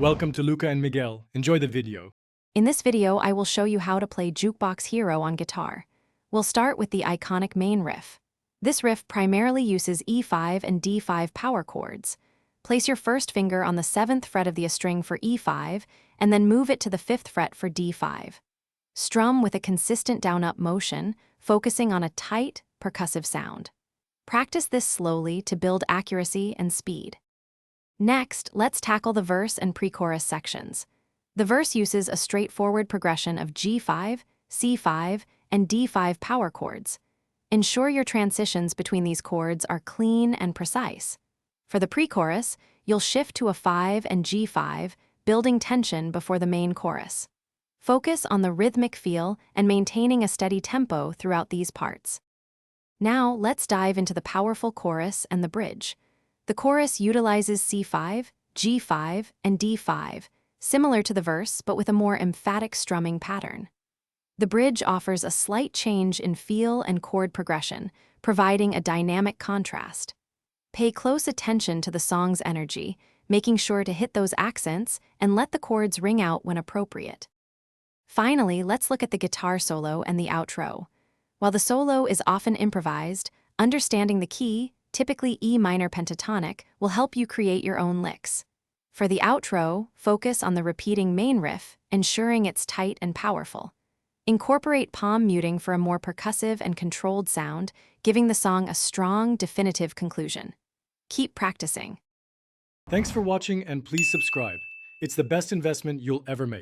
Welcome to Luca and Miguel. Enjoy the video. In this video, I will show you how to play Jukebox Hero on guitar. We'll start with the iconic main riff. This riff primarily uses E5 and D5 power chords. Place your first finger on the 7th fret of the string for E5, and then move it to the 5th fret for D5. Strum with a consistent down-up motion, focusing on a tight, percussive sound. Practice this slowly to build accuracy and speed. Next, let's tackle the verse and pre-chorus sections. The verse uses a straightforward progression of G5, C5, and D5 power chords. Ensure your transitions between these chords are clean and precise. For the pre-chorus, you'll shift to a 5 and G5, building tension before the main chorus. Focus on the rhythmic feel and maintaining a steady tempo throughout these parts. Now, let's dive into the powerful chorus and the bridge. The chorus utilizes C5, G5, and D5, similar to the verse but with a more emphatic strumming pattern. The bridge offers a slight change in feel and chord progression, providing a dynamic contrast. Pay close attention to the song's energy, making sure to hit those accents and let the chords ring out when appropriate. Finally, let's look at the guitar solo and the outro. While the solo is often improvised, understanding the key, typically E minor pentatonic, will help you create your own licks. For the outro, focus on the repeating main riff, ensuring it's tight and powerful. Incorporate palm muting for a more percussive and controlled sound, giving the song a strong, definitive conclusion. Keep practicing. Thanks for watching and please subscribe. It's the best investment you'll ever make.